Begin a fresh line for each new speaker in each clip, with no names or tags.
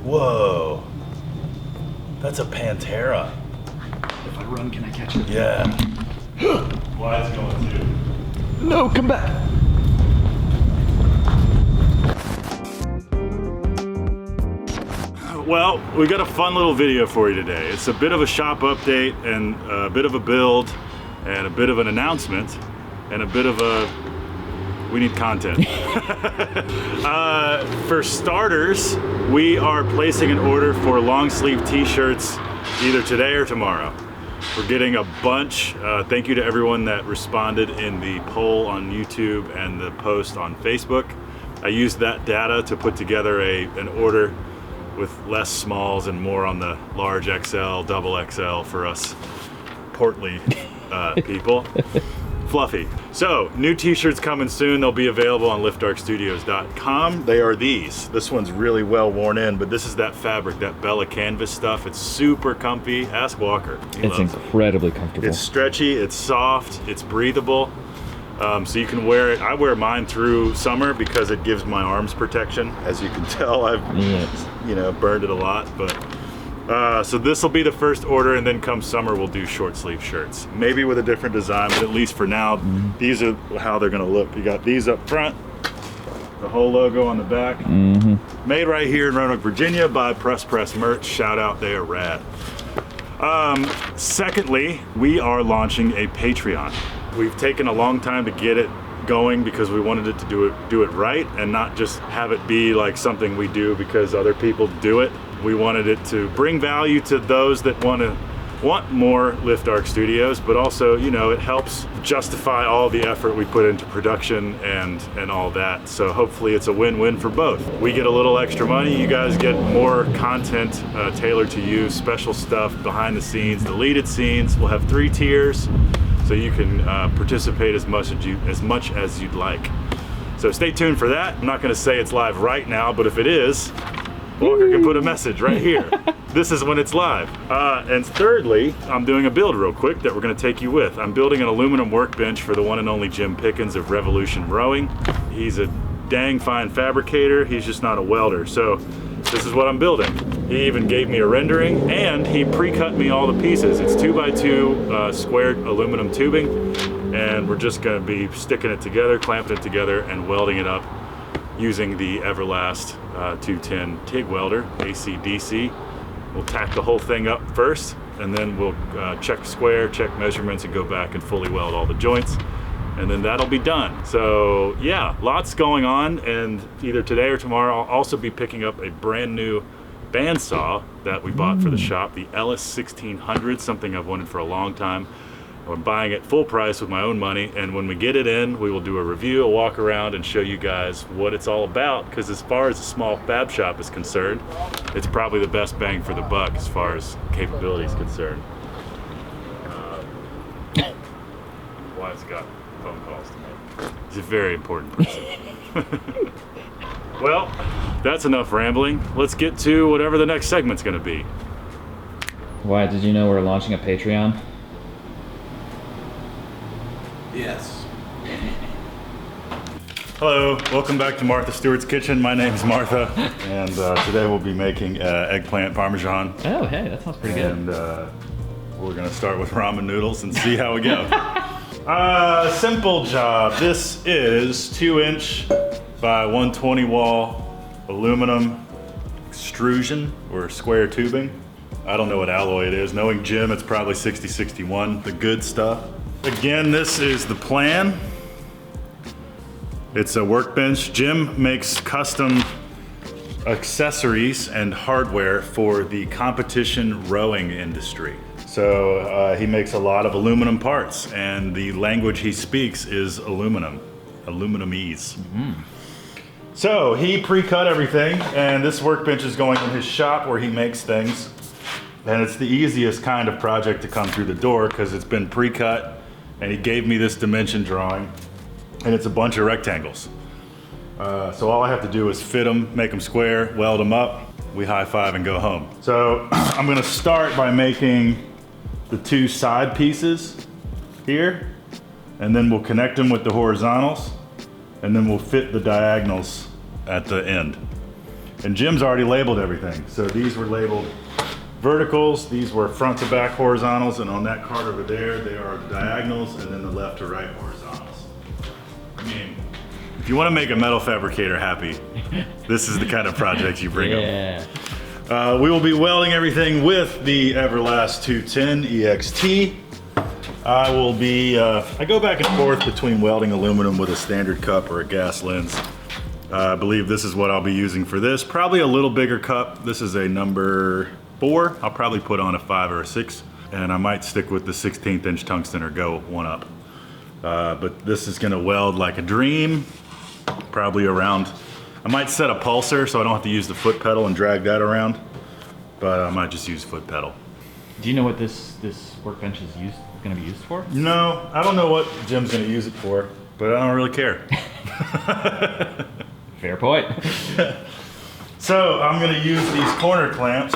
Whoa. That's a Pantera.
If I run, can I catch it?
Yeah. Wyatt's going too.
No, come back.
Well, we got a fun little video for you today. It's a bit of a shop update and a bit of a build and a bit of an announcement and a bit of a, we need content. For starters, we are placing an order for long sleeve t-shirts either today or tomorrow. We're getting a bunch. Thank you to everyone that responded in the poll on YouTube and the post on Facebook. I used that data to put together an order with less smalls and more on the large XL, double XL for us portly people. Fluffy. So, new t-shirts coming soon. They'll be available on liftdarkstudios.com. They are these. This one's really well worn in, but this is that fabric, that Bella canvas stuff. It's super comfy. Ask Walker.
It's incredibly comfortable.
It's stretchy, it's soft, it's breathable. So you can wear it. I wear mine through summer because it gives my arms protection. As you can tell, I've burned it a lot. But so this will be the first order, and then come summer we'll do short sleeve shirts. Maybe with a different design, but at least for now, these are how they're gonna look. You got these up front, the whole logo on the back. Made right here in Roanoke, Virginia by Press Merch. Shout out, they are rad. Secondly, we are launching a Patreon. We've taken a long time to get it going because we wanted it to do it right and not just have it be like something we do because other people do it. We wanted it to bring value to those that want more Lift Dark Studios, but also, you know, it helps justify all the effort we put into production and all that. So hopefully it's a win-win for both. We get a little extra money, you guys get more content tailored to you, special stuff, behind the scenes, deleted scenes. We'll have 3 tiers. So you can participate as much as you'd like. So stay tuned for that. I'm not gonna say it's live right now, but if it is, Walker can put a message right here. This is when it's live. And thirdly, I'm doing a build real quick that we're gonna take you with. I'm building an aluminum workbench for the one and only Jim Pickens of Revolution Rowing. He's a dang fine fabricator, he's just not a welder. So this is what I'm building. He even gave me a rendering and he pre-cut me all the pieces. It's 2x2 squared aluminum tubing, and we're just gonna be sticking it together, clamping it together, and welding it up using the Everlast 210 TIG welder, AC/DC. We'll tack the whole thing up first, and then we'll check square, check measurements, and go back and fully weld all the joints. And then that'll be done. So yeah, lots going on, and either today or tomorrow I'll also be picking up a brand new bandsaw that we bought for the shop, the Ellis 1600, something I've wanted for a long time. I'm buying it full price with my own money, and when we get it in, we will do a review, a walk around, and show you guys what it's all about, because as far as a small fab shop is concerned, it's probably the best bang for the buck as far as capability is concerned. Wyatt's got phone calls to make. He's a very important person. Well, that's enough rambling. Let's get to whatever the next segment's gonna be.
Wyatt, did you know we're launching a Patreon?
Yes.
Hello, welcome back to Martha Stewart's Kitchen. My name is Martha, and today we'll be making eggplant parmesan.
Oh, hey, that sounds pretty good.
And we're gonna start with ramen noodles and see how we go. Simple job. This is 2-inch by 120 wall aluminum extrusion or square tubing. I don't know what alloy it is. Knowing Jim, it's probably 6061, the good stuff. Again, this is the plan. It's a workbench. Jim makes custom accessories and hardware for the competition rowing industry. So he makes a lot of aluminum parts, and the language he speaks is aluminum, aluminumese. So he pre-cut everything, and this workbench is going in his shop where he makes things. And it's the easiest kind of project to come through the door because it's been pre-cut, and he gave me this dimension drawing, and it's a bunch of rectangles. So all I have to do is fit them, make them square, weld them up, we high five and go home. So I'm gonna start by making the 2 side pieces here, and then we'll connect them with the horizontals, and then we'll fit the diagonals at the end. And Jim's already labeled everything. So these were labeled verticals, these were front to back horizontals, and on that card over there, they are diagonals, and then the left to right horizontals. I mean, if you want to make a metal fabricator happy, this is the kind of project you bring
Yeah.
up. We will be welding everything with the Everlast 210 EXT. I will be, I go back and forth between welding aluminum with a standard cup or a gas lens. I believe this is what I'll be using for this. Probably a little bigger cup. This is a number 4. I'll probably put on a 5 or a 6. And I might stick with the 16th inch tungsten or go one up. But this is gonna weld like a dream. Probably around, I might set a pulsar so I don't have to use the foot pedal and drag that around. But I might just use foot pedal.
Do you know what this workbench is going to be used for?
No, I don't know what Jim's gonna use it for, but I don't really care.
Fair point.
So I'm gonna use these corner clamps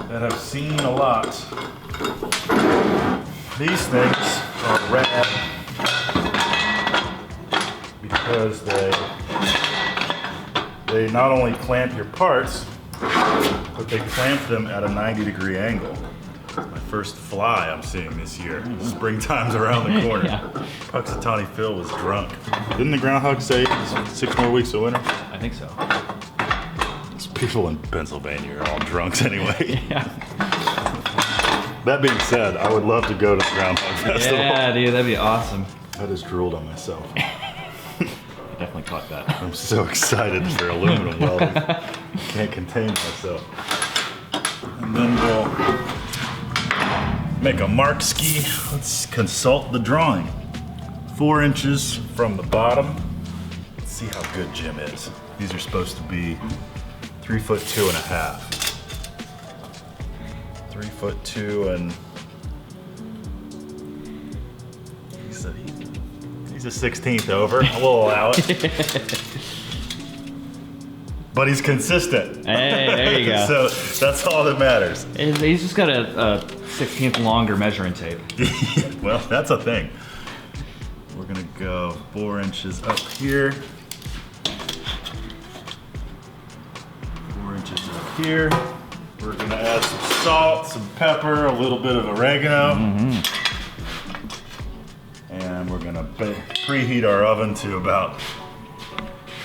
that I've seen a lot. These things are rad because they not only clamp your parts, but they clamp them at a 90-degree angle. My first fly I'm seeing this year. Springtime's around the corner.
Yeah.
Puxatawny Phil was drunk. Didn't the groundhog say 6 more weeks of winter?
I think so.
These people in Pennsylvania are all drunks anyway.
Yeah.
That being said, I would love to go to the Groundhog Festival.
Yeah, dude, that'd be awesome.
I just drooled on myself.
I definitely caught that.
I'm so excited for aluminum welding. Can't contain myself. And then we'll make a mark ski. Let's consult the drawing. 4 inches from the bottom. Let's see how good Jim is. These are supposed to be 3 foot 2.5. 3 foot 2 and he's a 16th over. We'll allow it. But he's consistent.
Hey, there you go.
So that's all that matters.
He's just got a 16th longer measuring tape.
Well, that's a thing. We're gonna go 4 inches up here. 4 inches up here. We're gonna add some salt, some pepper, a little bit of oregano. And we're gonna preheat our oven to about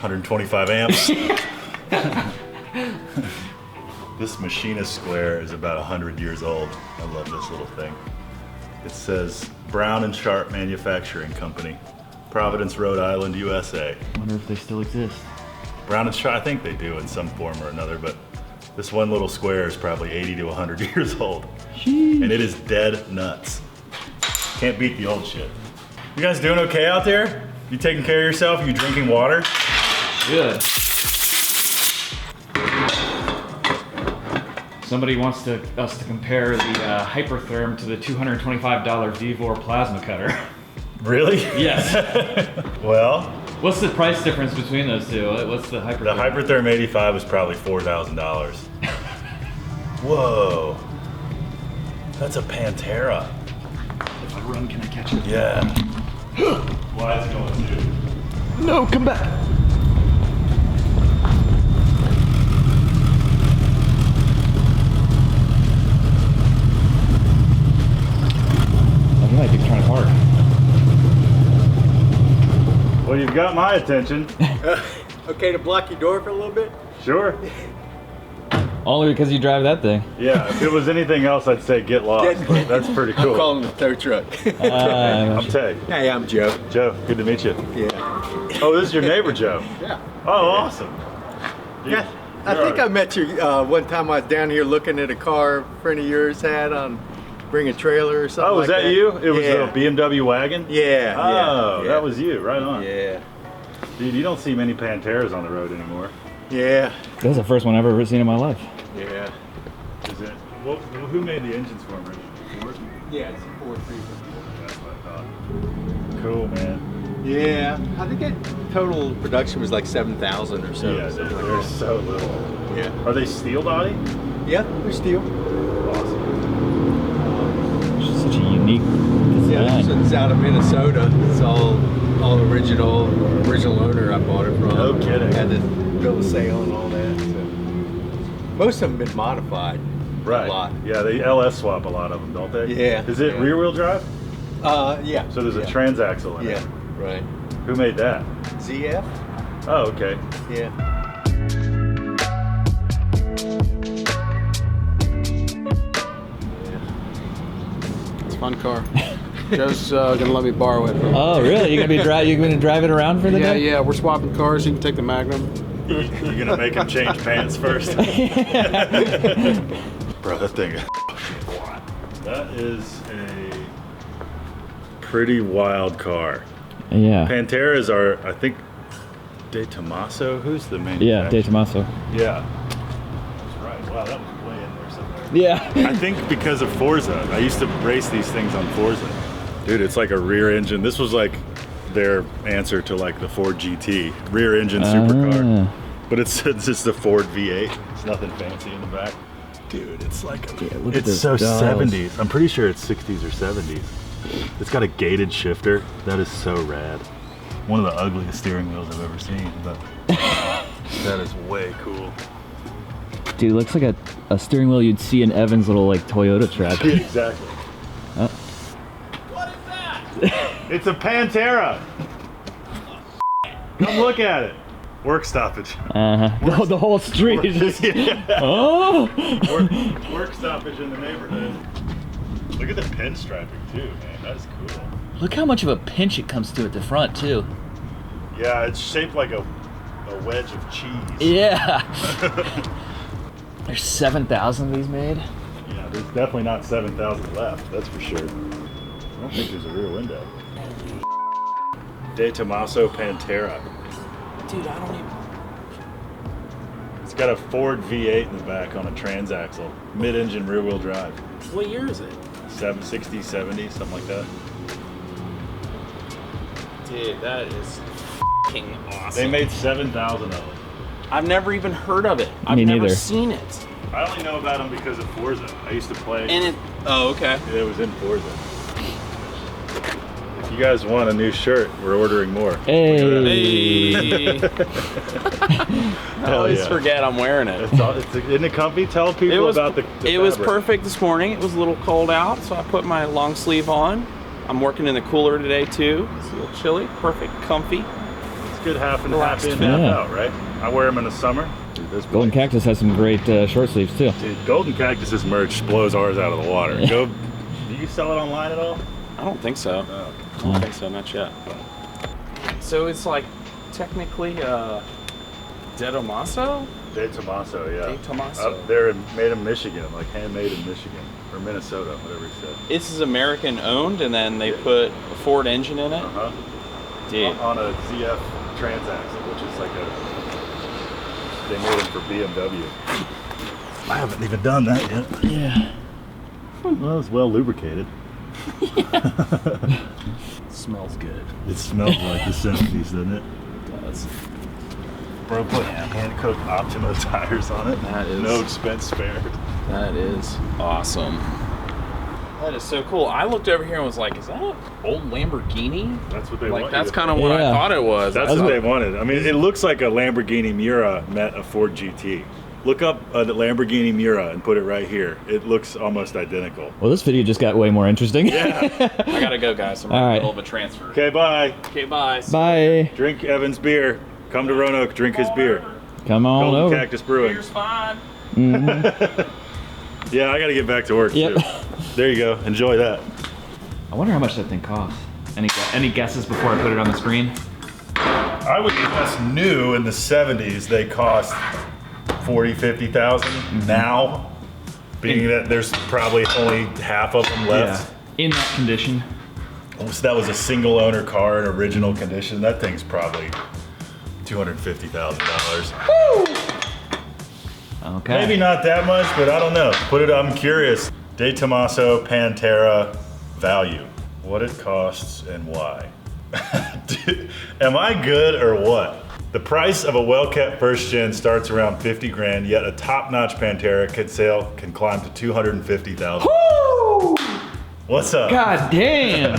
125 amps. This machinist square is about 100 years old. I love this little thing. It says Brown and Sharp Manufacturing Company, Providence, Rhode Island, USA.
I wonder if they still exist.
Brown and Sharp, I think they do in some form or another, but this one little square is probably 80 to 100 years old.
Sheesh.
And it is dead nuts. Can't beat the old shit. You guys doing okay out there? You taking care of yourself? You drinking water?
Good. Somebody wants us to compare the Hypertherm to the $225 Vevor plasma cutter.
Really?
Yes.
Well,
What's the price difference between those two? What's the Hypertherm?
the Hypertherm 85 is probably $4,000. Whoa. That's a Pantera.
If I run, can I catch it?
Yeah. Wyatt's going too.
No, come back. You might be trying hard.
Well, you've got my attention.
Okay to block your door for a little bit?
Sure.
Only because you drive that thing.
Yeah, if it was anything else, I'd say get lost, but that's pretty
I'm
cool.
calling the tow truck.
I'm Tay.
Hey, I'm Joe.
Joe, good to meet you.
Yeah.
Oh, this is your neighbor, Joe.
Yeah.
Oh, awesome.
Yeah. I think I met you one time I was down here looking at a car a friend of yours had on Bring a Trailer or something.
Oh, was
like
that you? It was
yeah.
the BMW wagon?
Yeah.
Oh,
yeah.
that was you, right on.
Yeah.
Dude, you don't see many Panteras on the road anymore.
Yeah.
That was the first one I've ever seen in my life.
Yeah.
Is it? Well, who made the engines for him? Ford?
Yeah, it's a Ford 350.
That's what I thought. Cool, man.
Yeah. I think it total production was like 7,000 or so.
Yeah,
something like
they're
that.
so little.
Yeah.
Are they steel body?
Yeah, they're steel.
Awesome.
It's just such a unique
Yeah,
design.
this one's out of Minnesota. It's all all original owner I bought it from.
No kidding.
Had the bill of sale and all that. So. Most of them been modified.
Right.
A lot.
Yeah, they LS swap a lot of them, don't they?
Yeah.
Is it
yeah.
rear wheel drive?
Yeah.
So there's a transaxle in it.
Yeah, right.
Who made that?
ZF?
Oh, okay.
Yeah.
It's a fun car. Joe's gonna let me borrow it.
Oh, really? You're gonna drive it around for the
Yeah,
day?
yeah. We're swapping cars. You can take the Magnum.
You gonna make him change pants first? Bro, that thing is That is a pretty wild car.
Yeah.
Pantera is our, I think, De Tomaso. Who's the manufacturer?
Yeah, De Tomaso.
Yeah. That's right. Wow, that was way in there somewhere.
Yeah.
I think because of Forza. I used to race these things on Forza. Dude, it's like a rear engine. This was like their answer to like the Ford GT. Rear engine supercar. But it's just the Ford V8. It's nothing fancy in the back. Dude, it's like,
look at
it's
those
so
dials.
70s. I'm pretty sure it's 60s or 70s. It's got a gated shifter. That is so rad. One of the ugliest steering wheels I've ever seen, but that is way cool.
Dude, it looks like a steering wheel you'd see in Evan's little like Toyota truck.
Yeah, exactly.
What is that?
It's a Pantera. Come look at it. Work stoppage.
The whole street is just.
Yeah.
Oh.
Work stoppage in the neighborhood. Look at the pinstriping too, man. That's cool.
Look how much of a pinch it comes to at the front too.
Yeah, it's shaped like a wedge of cheese.
Yeah. There's 7,000 of these made.
Yeah, there's definitely not 7,000 left. That's for sure. I don't think there's a rear window. De Tomaso Pantera.
Dude, I don't even.
It's got a Ford V8 in the back on a transaxle. Mid-engine rear-wheel drive.
What year is it?
60, 70, something like that.
Dude, that is f***ing awesome.
They made 7,000 of them.
I've never even heard of it. I've
Me
never
neither.
seen it.
I only know about them because of Forza. I used to play.
And it. Oh, okay.
It was in Forza. If you guys want a new shirt, we're ordering more.
Hey.
Hey. I always
yeah.
forget I'm wearing it.
Isn't it comfy? Tell people about the
It was
fabric.
perfect this morning. It was a little cold out, so I put my long sleeve on. I'm working in the cooler today too. It's a little chilly. Perfect, comfy.
It's good half and
Relaxed
half in,
fit.
half
Yeah.
out, right? I wear them in the summer. Dude, this
Golden
place-
Cactus has some great short sleeves too.
Dude, Golden Cactus's merch blows ours out of the water. Go. Do you sell it online at all?
I don't think so.
Oh.
I don't think so, not yet. So it's like technically De Tomaso?
De Tomaso, yeah.
De Tomaso.
Up there, made in Michigan, like handmade in Michigan or Minnesota, whatever he said.
This is American owned, and then they put a Ford engine in it.
Uh-huh.
Dude,
On a ZF transaxle, which is like they made them for BMW. I haven't even done that yet.
Yeah.
Well, it's well lubricated.
smells good.
It smells like the 70s, doesn't it?
It does.
Bro, put hand-cooked Optima tires on it.
That is-
no expense spared.
That is awesome. That is so cool. I looked over here and was like, is that an old Lamborghini?
That's what they
Like,
want.
that's
you to
kind of
think.
what I
Yeah.
thought it was.
That's what they wanted. I mean, it looks like a Lamborghini Miura met a Ford GT. Look up a Lamborghini Miura and put it right here. It looks almost identical.
Well, this video just got way more interesting.
Yeah.
I gotta go, guys. I'm
All
in the
right.
middle of a transfer.
Okay, bye.
Okay, bye.
Bye.
Drink Evan's beer. Come to Roanoke, drink his beer.
Come on
Golden
over.
Cactus Brewing.
Beer's fine.
Yeah, I got to get back to work
Yep.
too. There you go. Enjoy that.
I wonder how much that thing costs. Any guesses before I put it on the screen?
I would guess new in the 70s they cost 40, 50,000. Now, being that there's probably only half of them left.
In that condition.
So that was a single owner car in original condition. That thing's probably $250,000.
Okay.
Maybe not that much, but I don't know. I'm curious. De Tomaso Pantera value. What it costs and why. Dude, am I good or what? The price of a well-kept first gen starts around 50 grand, yet a top-notch Pantera can climb to 250,000.
Woo!
What's up?
God damn.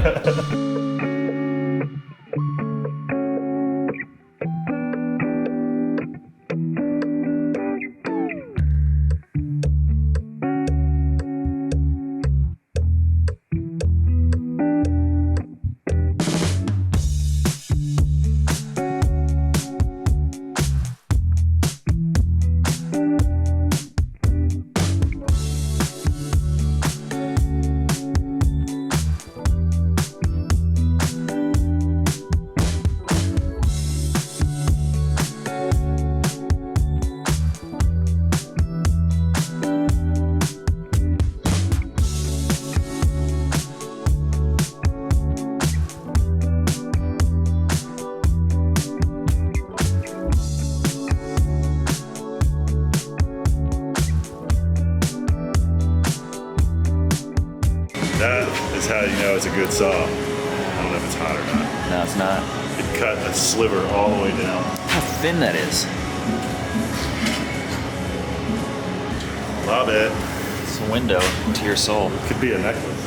is how you know it's a good saw. I don't know if it's hot or not.
No, it's not.
It cut a sliver all the way down.
How thin that is.
Love it.
It's a window into your soul.
Could be a necklace.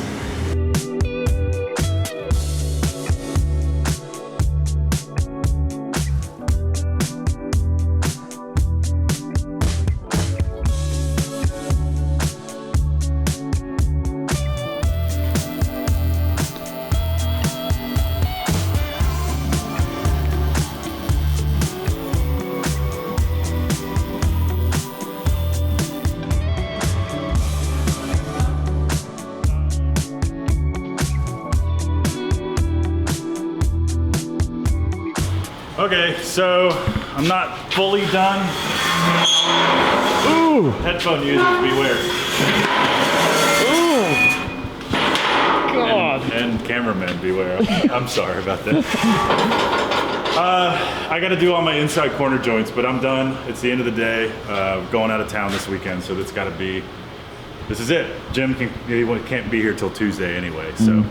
Okay, so I'm not fully done. Ooh! Headphone users beware.
Ooh! God!
And cameramen beware. I'm sorry about that. I gotta do all my inside corner joints, but I'm done. It's the end of the day. Going out of town this weekend, so that's gotta be, this is it. Jim can't be here till Tuesday anyway, so.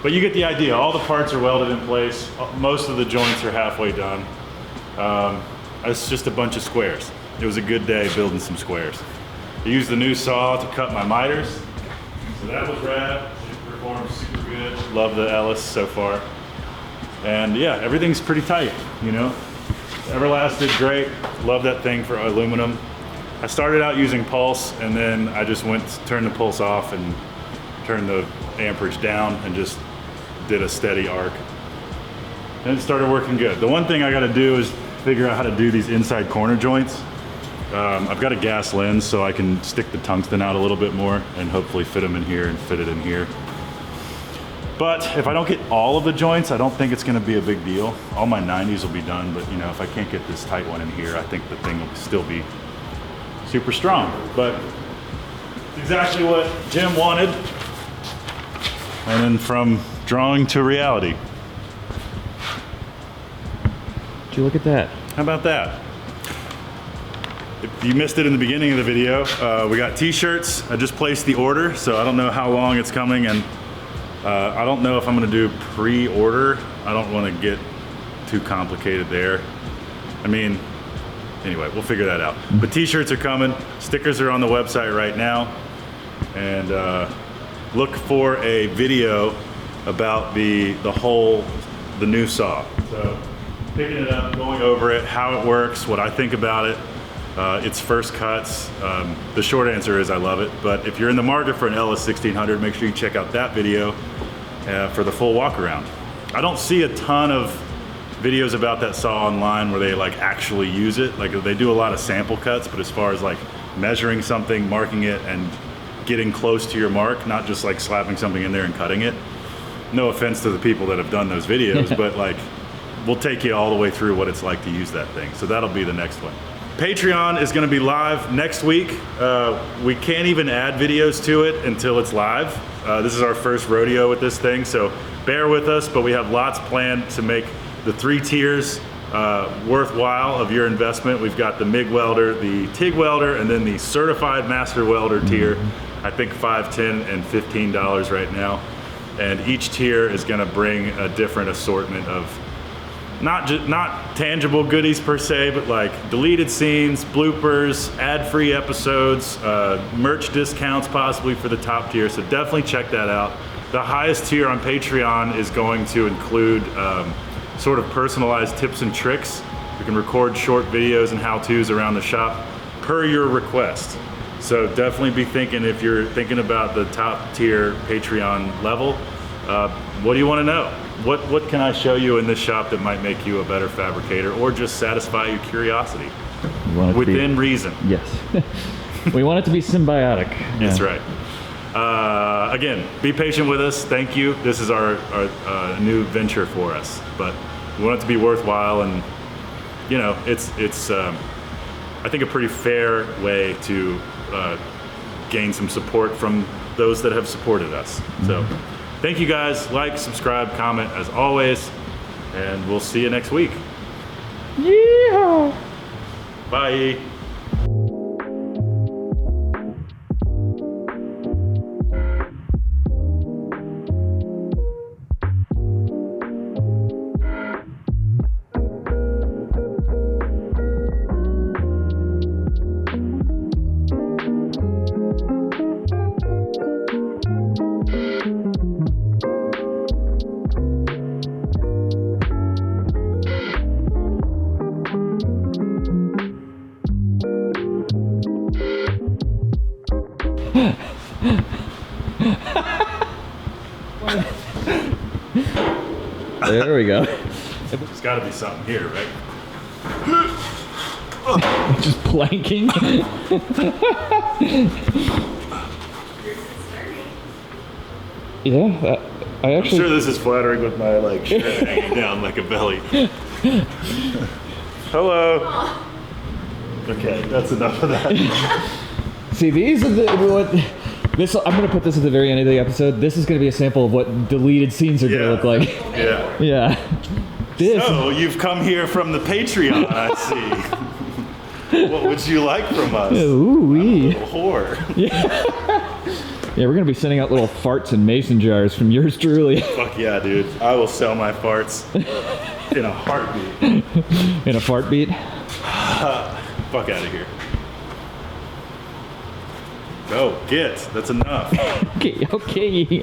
But you get the idea. All the parts are welded in place. Most of the joints are halfway done. It's just a bunch of squares. It was a good day building some squares. I used the new saw to cut my miters. So that was rad. It performed super good. Love the Ellis so far. And yeah, everything's pretty tight, you know? Everlasted, great. Love that thing for aluminum. I started out using pulse, and then I just turned the pulse off and turned the amperage down and just did a steady arc. And it started working good. The one thing I gotta do is figure out how to do these inside corner joints. I've got a gas lens, so I can stick the tungsten out a little bit more and hopefully fit them in here and fit it in here. But if I don't get all of the joints, I don't think it's gonna be a big deal. All my 90s will be done, but you know, if I can't get this tight one in here, I think the thing will still be super strong. But it's exactly what Jim wanted. And then from drawing to reality.
Would you look at that?
How about that? If you missed it in the beginning of the video, we got t-shirts. I just placed the order, so I don't know how long it's coming, and I don't know if I'm gonna do pre-order. I don't wanna get too complicated there. I mean, anyway, we'll figure that out. But t-shirts are coming. Stickers are on the website right now. And look for a video about the new saw. So picking it up, going over it, how it works, what I think about it, its first cuts. The short answer is I love it, but if you're in the market for an LS 1600, make sure you check out that video for the full walk around. I don't see a ton of videos about that saw online where they like actually use it. Like they do a lot of sample cuts, but as far as like measuring something, marking it, and getting close to your mark, not just like slapping something in there and cutting it. No offense to the people that have done those videos, but like we'll take you all the way through what it's like to use that thing. So that'll be the next one. Patreon is gonna be live next week. We can't even add videos to it until it's live. This is our first rodeo with this thing, so bear with us, but we have lots planned to make the 3 tiers worthwhile of your investment. We've got the MIG welder, the TIG welder, and then the certified master welder tier. I think $5, $10, and $15 right now. And each tier is gonna bring a different assortment of not tangible goodies per se, but like deleted scenes, bloopers, ad-free episodes, merch discounts possibly for the top tier. So definitely check that out. The highest tier on Patreon is going to include sort of personalized tips and tricks. We can record short videos and how-tos around the shop per your request. So definitely be thinking, if you're thinking about the top tier Patreon level, what do you want to know? What can I show you in this shop that might make you a better fabricator or just satisfy your curiosity? Within reason.
Yes. We want it to be symbiotic.
That's right. Again, be patient with us. Thank you. This is our new venture for us, but we want it to be worthwhile, and you know, it's I think a pretty fair way to gain some support from those that have supported us. So thank you guys. Like, subscribe, comment as always, and we'll see you next week.
Yeah.
Bye.
There we go.
There's got to be something here, right?
Just planking. Yeah, I
I'm
actually.
sure this is flattering with my like shirt hanging down like a belly. Hello. Okay, that's enough of that.
See, these are what. This I'm gonna put this at the very end of the episode. This is gonna be a sample of what deleted scenes are gonna look like.
Yeah.
Yeah. This.
So you've come here from the Patreon, I see. What would you like from us?
Ooh-wee.
I'm a little whore.
Yeah, we're gonna be sending out little farts in mason jars from yours truly.
Fuck yeah, dude. I will sell my farts in a heartbeat.
In a fart beat.
Fuck out of here. Go, get. That's enough.
Okay. Owie.